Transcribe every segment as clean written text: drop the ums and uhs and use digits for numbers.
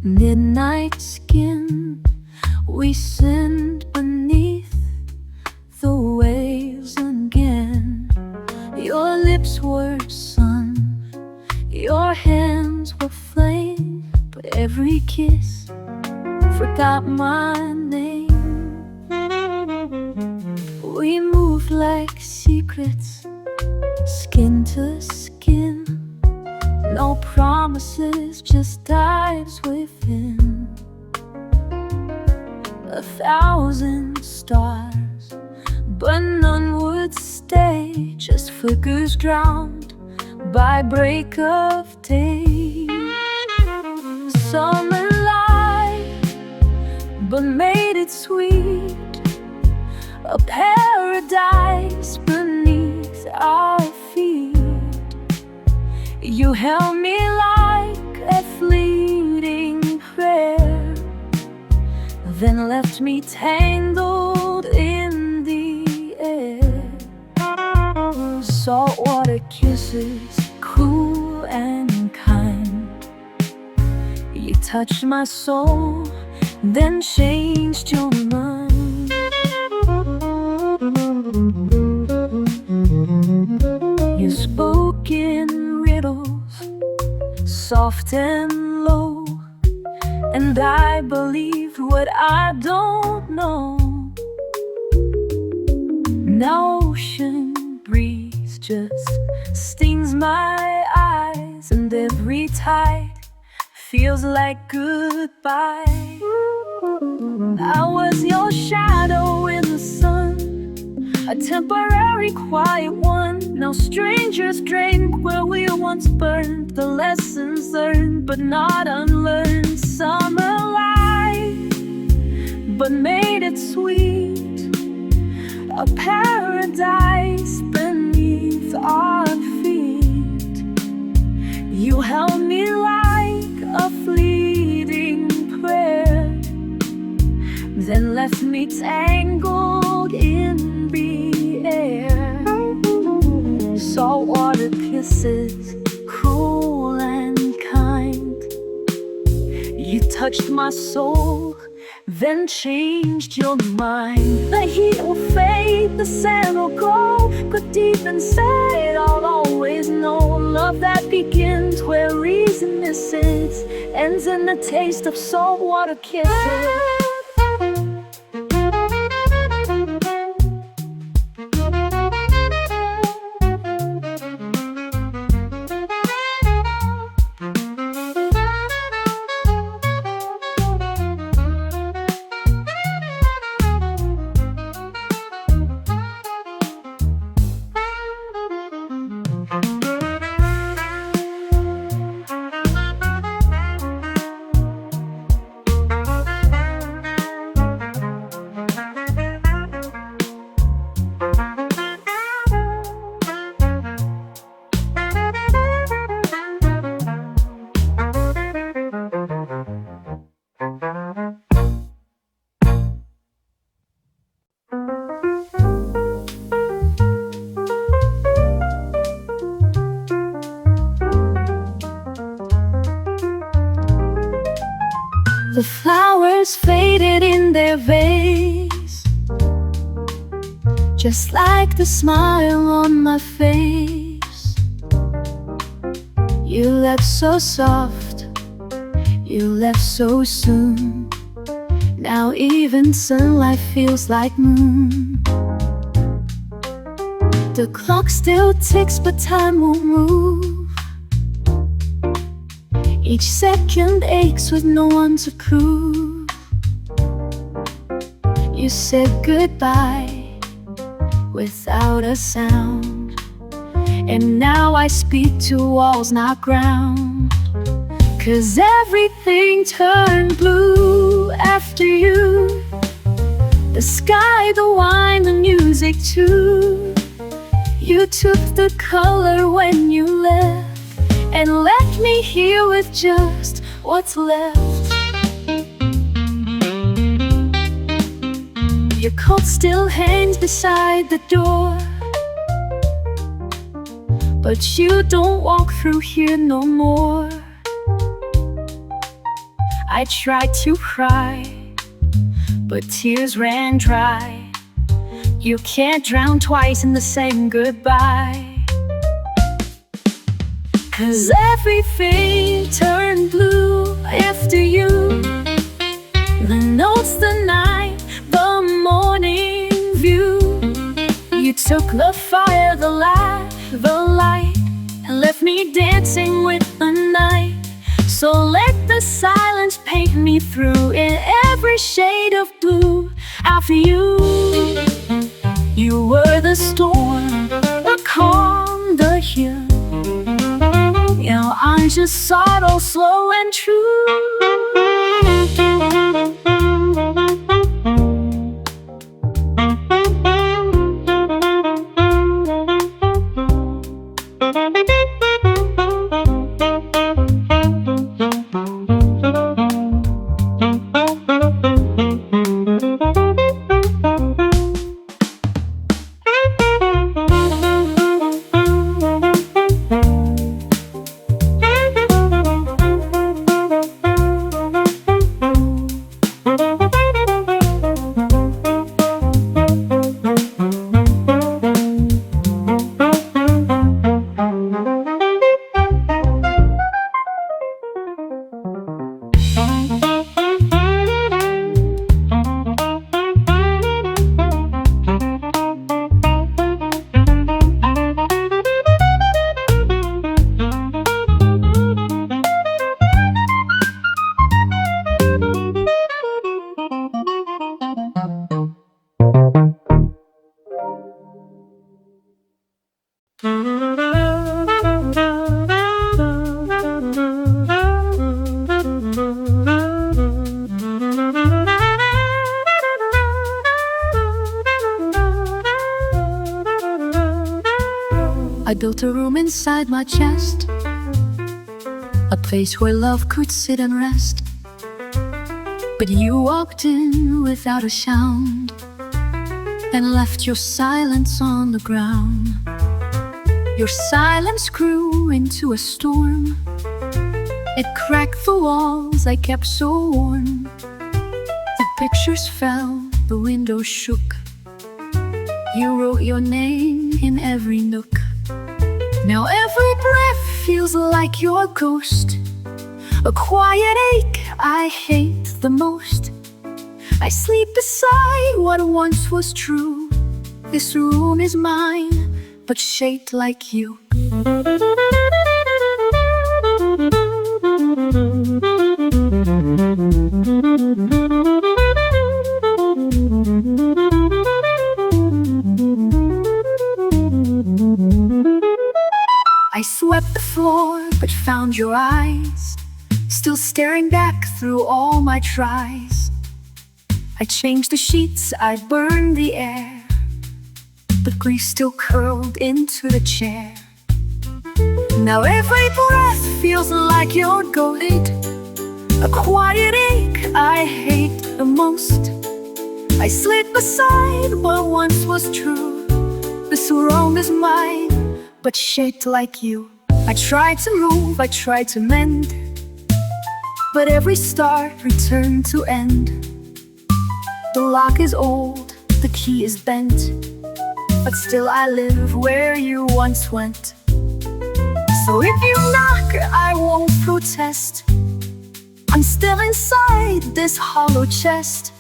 Midnight skin, we sinned beneath the waves again. Your lips were sun, your hands were flame, but every kiss forgot my name. We moved like secrets, skin to skin. No promises, just dives within. 1,000 stars, but none would stay. Just flickers drowned by break of day. Summer light, but made it sweet. A paradise beneath our feet. You held me like a fleeting prayer, then left me tangled in the air. Saltwater kisses, cool and kind. You touched my soul, then changed your mind. You spoke in riddles, soft and low, and I believed what I don't know. Now ocean breeze just stings my eyes, and every tide feels like goodbye. I was your shadow in the sun, a temporary quiet one. Now strangers drink where we once burned, the lessons learned but not unlearned. Summer light, but made it sweet. A paradise beneath our feet. You held me like a fleeting prayer, then left me tangled in the air. Saltwater kisses, cool and kind. You touched my soul, then changed your mind. The heat will fade, the sand will go, but deep inside I'll always know. Love that begins where reason misses, ends in the taste of saltwater kisses. The flowers faded in their vase, just like the smile on my face. You left so soft, you left so soon. Now even sunlight feels like moon. The clock still ticks, but time won't move. Each second aches with no one to prove. You said goodbye without a sound, and now I speak to walls, not ground. 'Cause everything turned blue after you. The sky, the wine, the music too. You took the color when you left, and left me here with just what's left. Your coat still hangs beside the door, but you don't walk through here no more. I tried to cry, but tears ran dry. You can't drown twice in the same goodbye. 'Cause everything turned blue after you. The notes, the night, the morning view. You took the fire, the laugh, the light, and left me dancing with the night. So let the silence paint me through in every shade of blue. After you, you were the storm, the calm, the hill. Now I'm just subtle, slow and true. I built a room inside my chest, a place where love could sit and rest. But you walked in without a sound and left your silence on the ground. Your silence grew into a storm. It cracked the walls I kept so warm. The pictures fell, the windows shook. You wrote your name in every nook. Now every breath feels like your ghost, a quiet ache I hate the most. I sleep beside what once was true. This room is mine, but shaped like you. I swept the floor, but found your eyes still staring back through all my tries. I changed the sheets, I burned the air, but grief still curled into the chair. Now every breath feels like your goaded, a quiet ache I hate the most. I slid beside what once was true. This room is mine, but shaped like you. I tried to move, I tried to mend, but every start returned to end. The lock is old, the key is bent, but still I live where you once went. So if you knock, I won't protest. I'm still inside this hollow chest.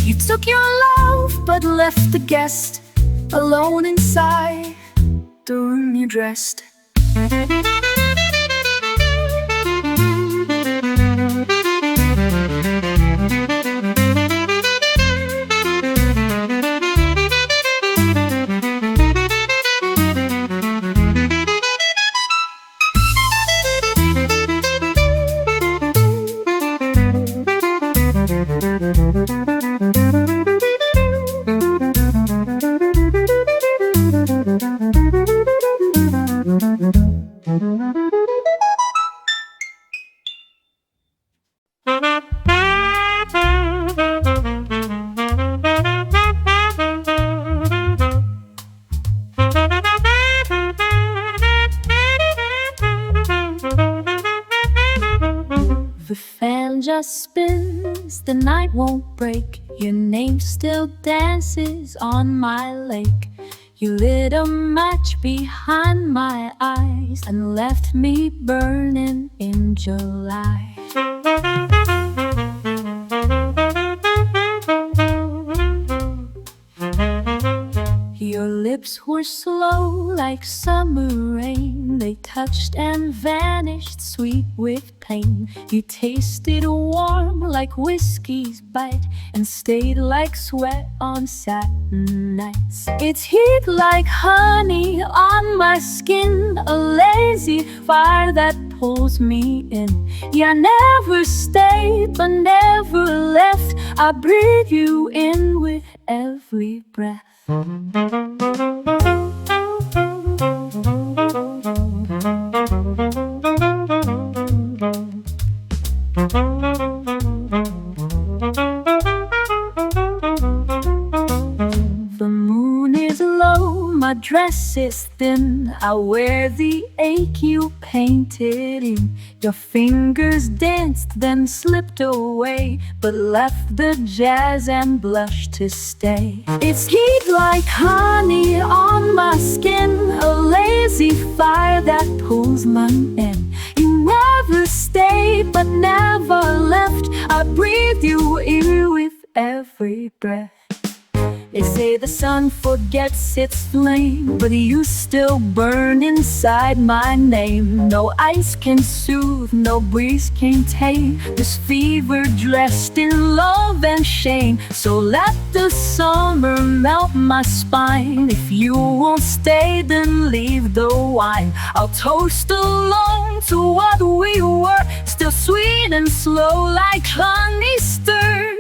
You took your love, but left the guest alone inside the room you dressed. The sun just spins, the night won't break. Your name still dances on my lake. You lit a match behind my eyes and left me burning in July. Your lips were slow like summer rain. They touched and vanished, sweet with pain. You tasted warm like whiskey's bite and stayed like sweat on satin nights. It's heat like honey on my skin, a lazy fire that pulls me in. You never stayed but never left. I breathe you in with every breath. The moon is low, my dress is thin. I wear the ache you painted in. Your fingers danced, then slipped away, but left the jazz and blush to stay. It's heat like honey on my skin, a lazy fire that pulls me in. You never stayed, but never left. I breathe you in with every breath. They say the sun forgets its flame, but you still burn inside my name. No ice can soothe, no breeze can tame this fever dressed in love and shame. So let the summer melt my spine. If you won't stay, then leave the wine. I'll toast alone to what we were, still sweet and slow like honey stirred.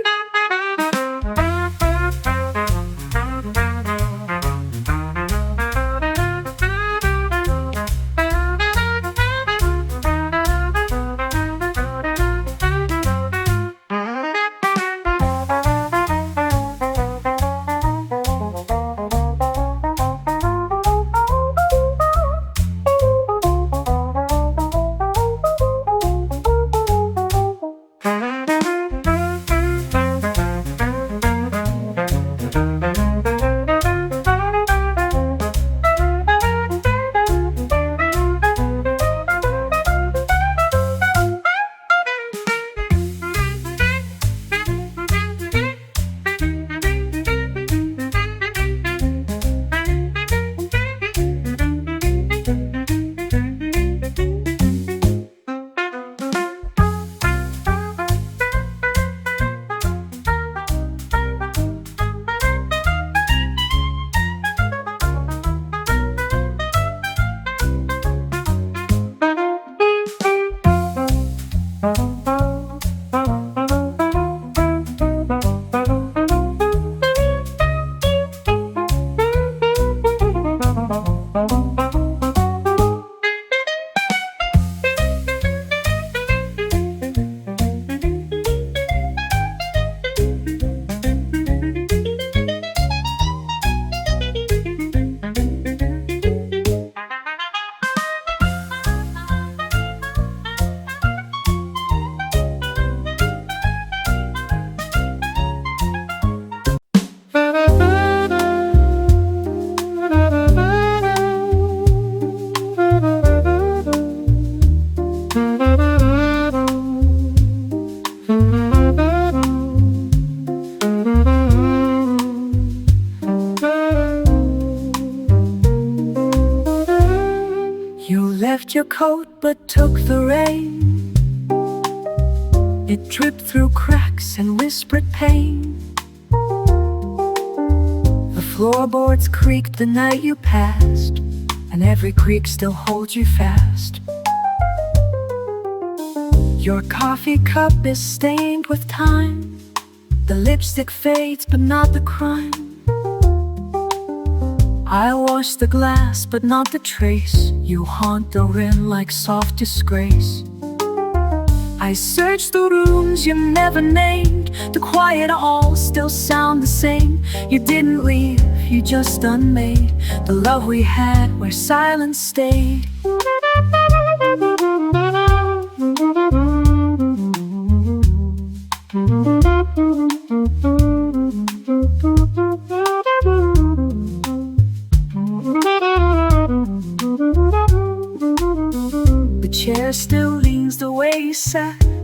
Left your coat but took the rain. It dripped through cracks and whispered pain. The floorboards creaked the night you passed, and every creak still holds you fast. Your coffee cup is stained with time. The lipstick fades but not the crime. I wash the glass but not the trace. You haunt the rim like soft disgrace. I search the rooms you never named. The quiet halls still sound the same. You didn't leave, you just unmade the love we had where silence stayed.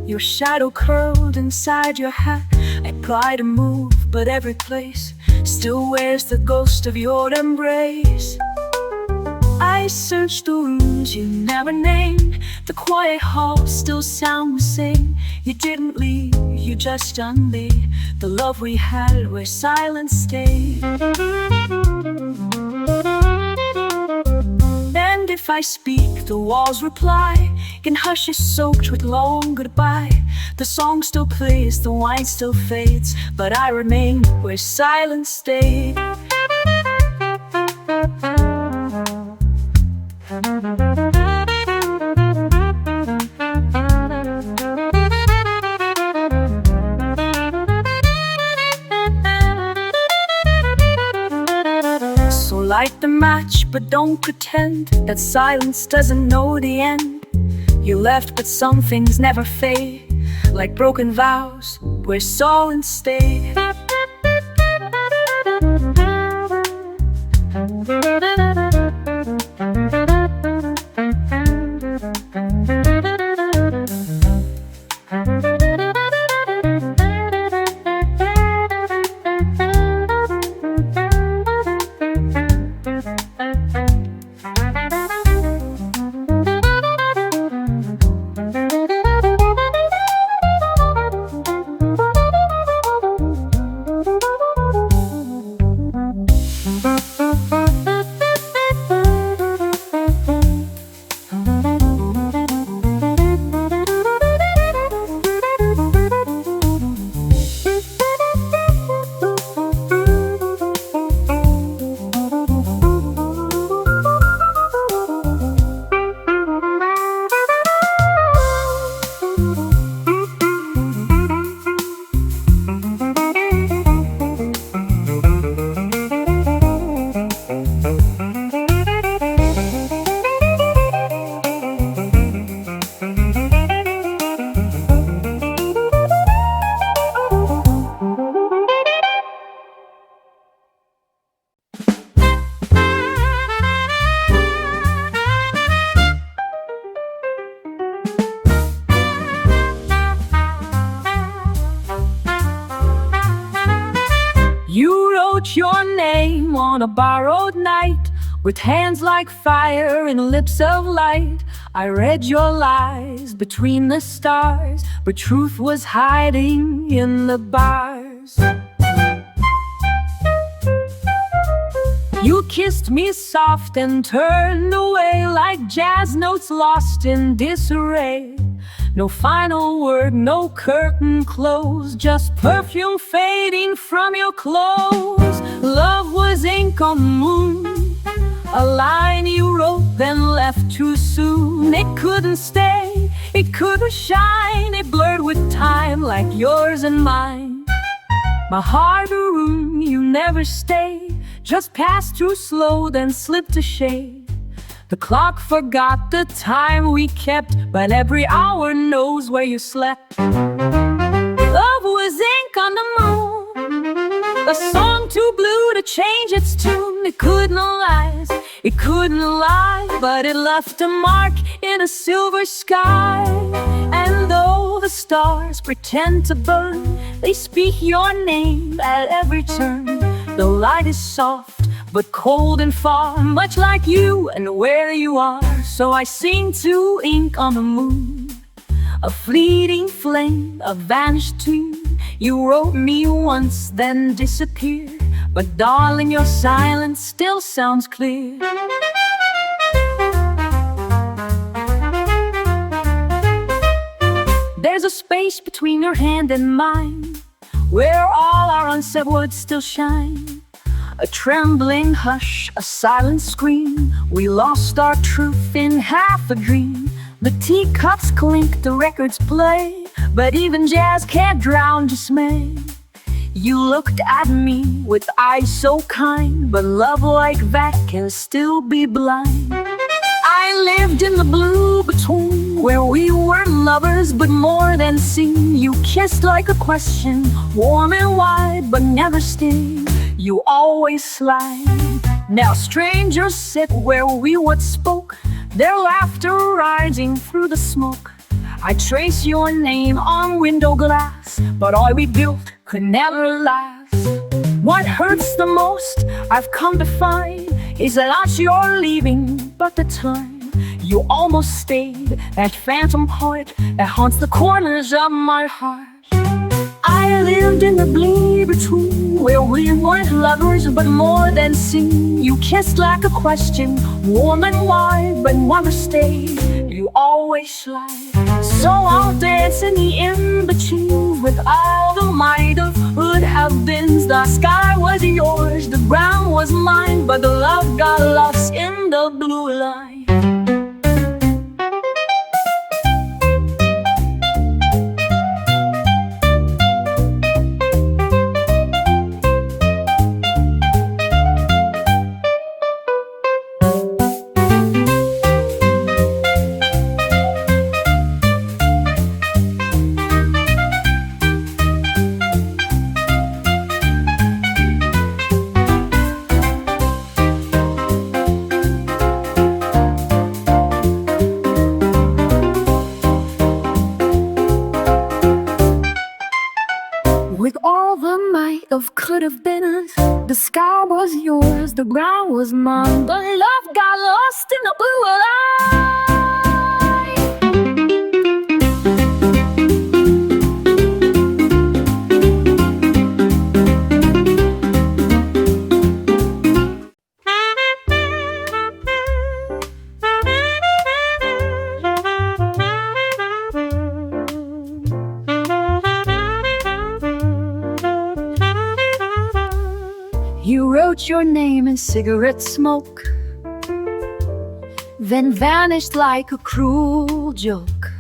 Your shadow curled inside your hat. I try to move, but every place still wears the ghost of your embrace. I searched the rooms you never named. The quiet halls still sound the same. You didn't leave, you just undid the love we had where silence stayed. And if I speak, the walls reply in hushes soaked with long goodbye. The song still plays, the wine still fades, but I remain where silence stayed. So light the match, but don't pretend that silence doesn't know the end. You left, but some things never fade, like broken vows where silence stayed. You wrote your name on a borrowed night, with hands like fire and lips of light. I read your lies between the stars, but truth was hiding in the bars. You kissed me soft and turned away, like jazz notes lost in disarray. No final word, no curtain closed, just perfume fading from your clothes. Love was ink on the moon, a line you wrote then left too soon. It couldn't stay, it couldn't shine, it blurred with time like yours and mine. My heart a room you never stayed, just passed through slow then slipped a shade. The clock forgot the time we kept, but every hour knows where you slept. Love was ink on the moon, a song too blue to change its tune. It couldn't lie, but it left a mark in a silver sky. And though the stars pretend to burn, they speak your name at every turn. The light is soft, but cold and far, much like you and where you are. So I sing to ink on the moon, a fleeting flame, a vanished tune. You wrote me once, then disappeared, but darling, your silence still sounds clear. There's a space between your hand and mine, where all our unsaid words still shine. A trembling hush, a silent scream. We lost our truth in half a dream. The teacups clink, the records play, but even jazz can't drown dismay. You looked at me with eyes so kind, but love like that can still be blind. I lived in the blue between, where we were lovers but more than seen. You kissed like a question, warm and wide but never sting. You always slide. Now strangers sit where we once spoke, their laughter rising through the smoke. I trace your name on window glass, but all we built could never last. What hurts the most, I've come to find, is that you're leaving, but the time you almost stayed, that phantom heart that haunts the corners of my heart. I lived in the blue between, where we weren't lovers but more than seen. You kissed like a question, warm and wide, but never stayed. You always slide. So I'll dance in the in-between with all the might of would have beens. The sky was yours, the ground was mine, but the love got lost in the blue line. With all the might of could have been, the sky was yours, the ground was mine, but love got lost in the blue line. You wrote your name in cigarette smoke, then vanished like a cruel joke.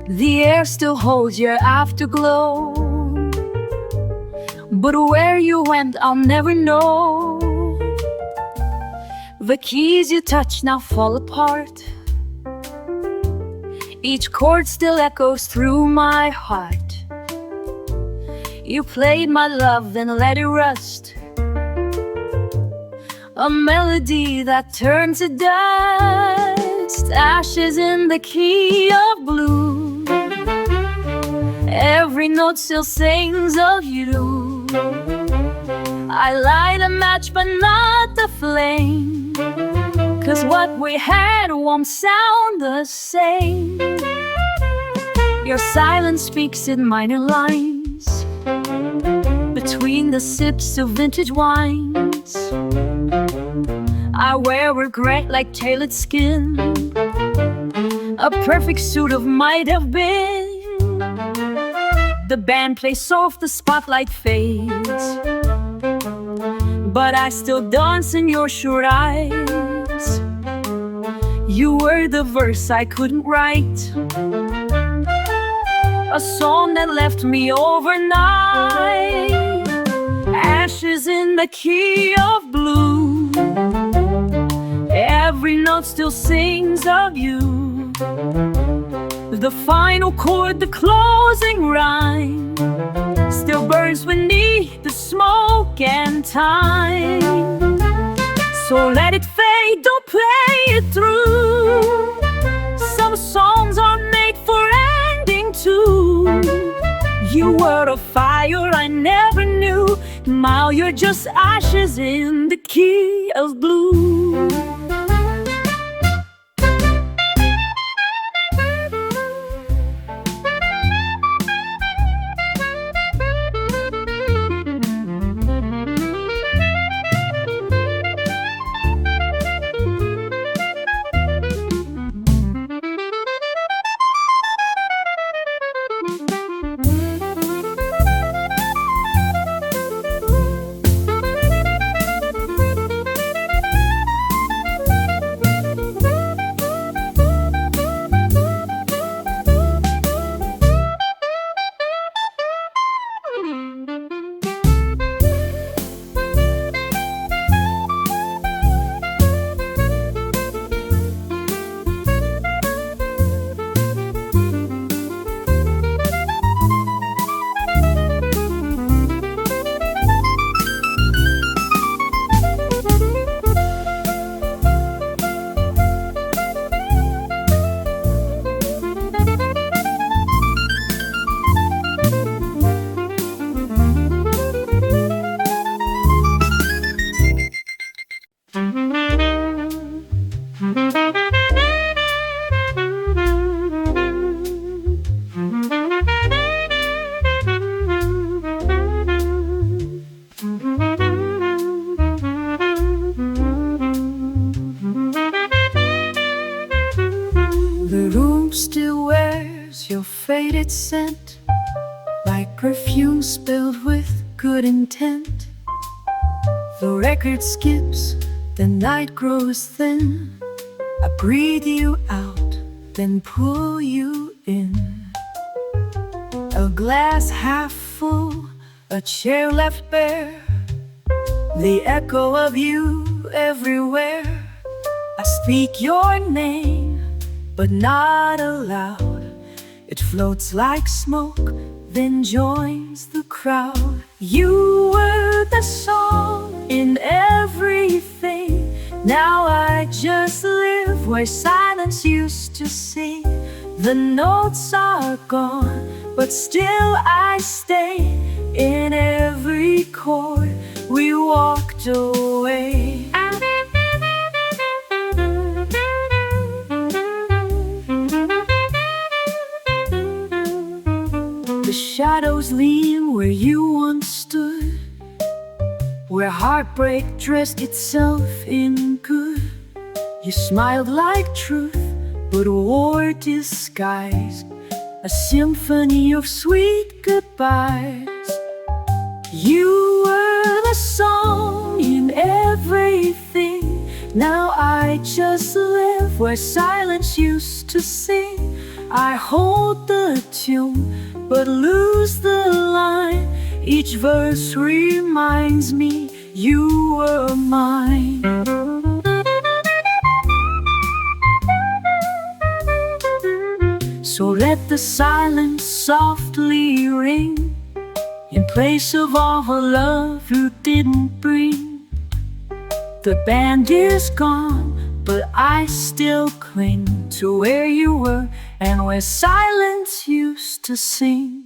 The air still holds your afterglow, but where you went I'll never know. The keys you touch now fall apart, each chord still echoes through my heart. You played my love, then let it rust, a melody that turned to dust, ashes in the key of blue. Every note still sings of you. I light a match but not the flame, 'cause what we had won't sound the same. Your silence speaks in minor lines, between the sips of vintage wines. I wear regret like tailored skin, a perfect suit of might have been. The band plays soft, the spotlight fades, but I still dance in your sure eyes. You were the verse I couldn't write, a song that left me overnight. Ashes in the key of blue, every note still sings of you. The final chord, the closing rhyme, still burns beneath the smoke and time. So let it fade, don't play it through. Some songs are made for ending too. You were a fire I never knew, now you're just ashes in the key of blue. scent, like perfume spilled with good intent. The record skips, the night grows thin. I breathe you out, then pull you in. A glass half full, a chair left bare, the echo of you everywhere. I speak your name, but not aloud. It floats like smoke, then joins the crowd. You were the song in everything. Now I just live where silence used to sing. The notes are gone, but still I stay. In every chord we walked away. The shadows lean where you once stood, where heartbreak dressed itself in good. You smiled like truth, but wore disguise, a symphony of sweet goodbyes. You were the song in everything. Now I just live where silence used to sing. I hold the tune, but lose the line. Each verse reminds me you were mine. So let the silence softly ring, in place of all the love you didn't bring. The band is gone, but I still cling to where you were and where silence used to sing.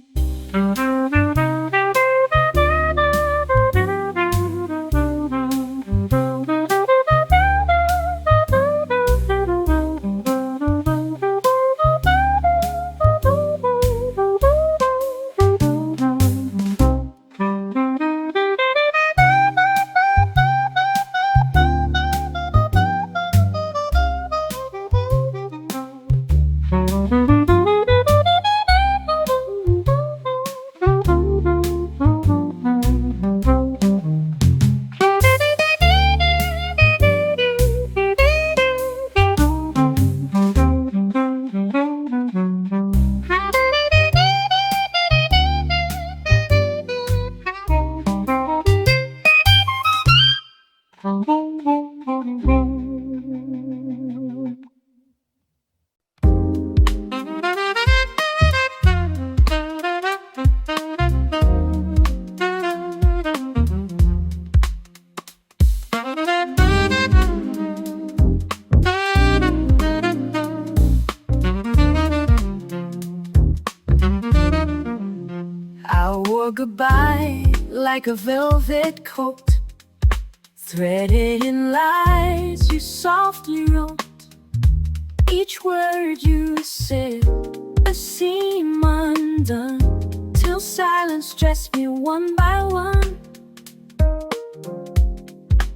Goodbye like a velvet coat, threaded in lies you softly wrote. Each word you said, a seam undone, till silence dressed me one by one.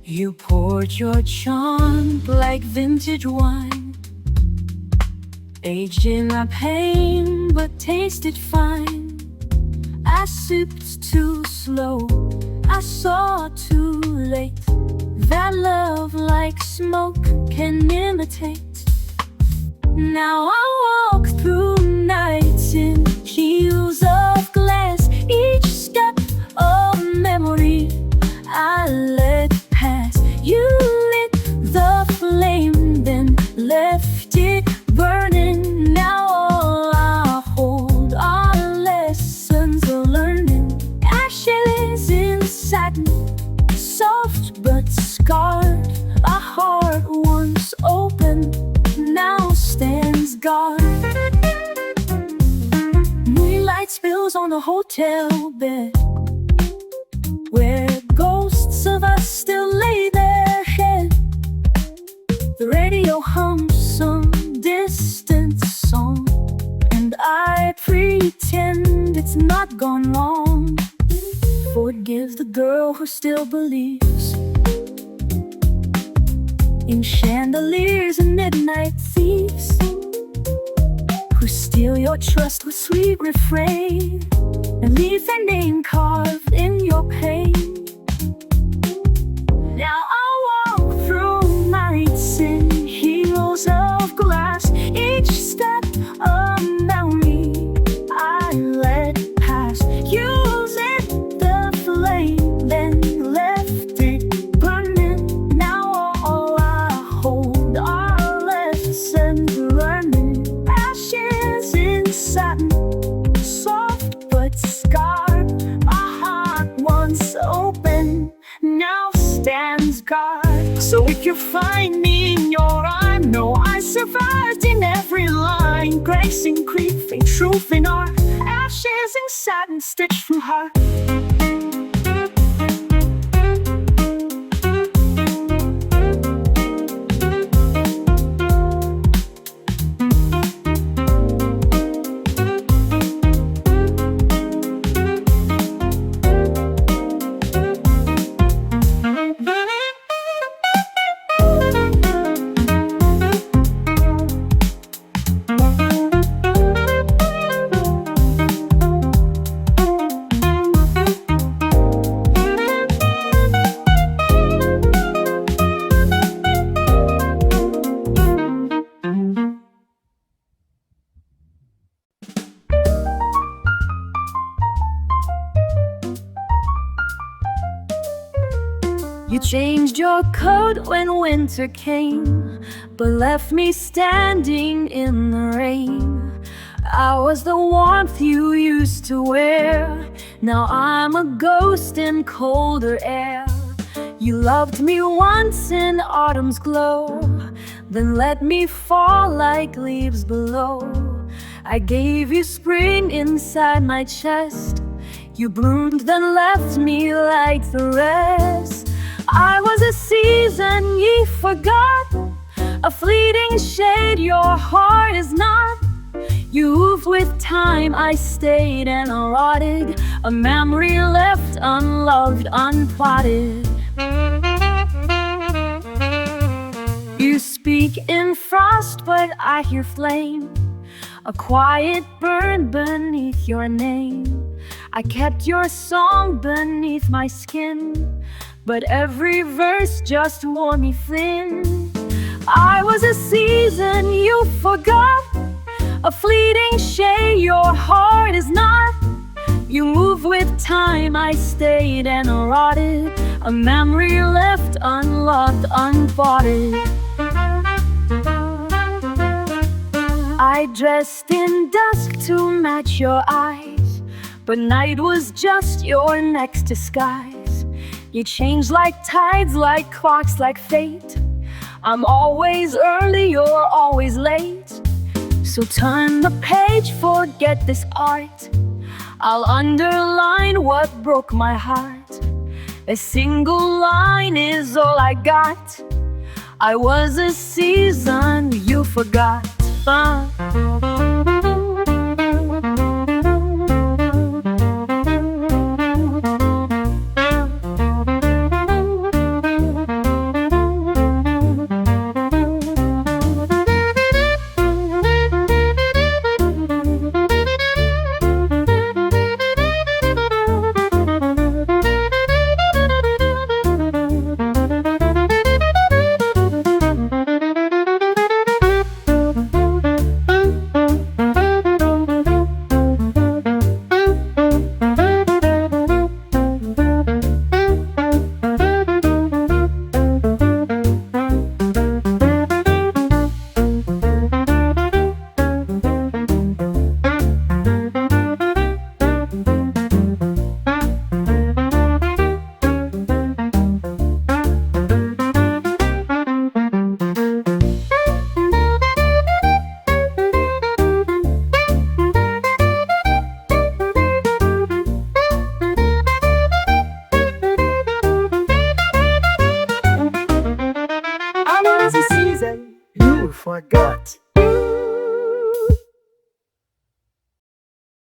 You poured your charm like vintage wine, aged in my pain but tasted fine. I sipped too slow, I saw too late, that love like smoke can imitate. Now I walk through nights in heels of glass, each step a memory I let pass. You lit the flame, then left it burning. Now all I hold are lessons of learning. Ashes in satin, soft but scarred. A heart once open now stands guard. Moonlight spills on the hotel bed, where ghosts of us still lay their head. The radio hums some distant song, and I pretend it's not gone wrong. Forgive the girl who still believes in chandeliers and midnight thieves, who who steal your trust with sweet refrain and leave their name carved in your pain. Now I walk through nights in heels of glass, each step a memory I let pass. Use it the flame, then left it burning. Now all I hold are lessons learning. Ashes in satin, soft but scarred. My heart once open now stands guard. So if you find me in your rhyme, know I survived in every line. Grace in grief and truth in art, ashes in satin stitched through heart. You changed your coat when winter came, but left me standing in the rain. I was the warmth you used to wear, now I'm a ghost in colder air. You loved me once in autumn's glow, then let me fall like leaves below. I gave you spring inside my chest, you bloomed then left me like the rest. I was a season ye forgot, a fleeting shade your heart is not. You moved with time, I stayed and rotted, a memory left unloved, unplotted. You speak in frost, but I hear flame, a quiet burn beneath your name. I kept your song beneath my skin, but every verse just wore me thin. I was a season you forgot, a fleeting shade your heart is not. You moved with time, I stayed and rotted, a memory left unloved, unthoughted. I dressed in dusk to match your eyes, but night was just your next disguise. You change like tides, like clocks, like fate. I'm always early, you're always late. So turn the page, forget this art. I'll underline what broke my heart. A single line is all I got. I was a season you forgot.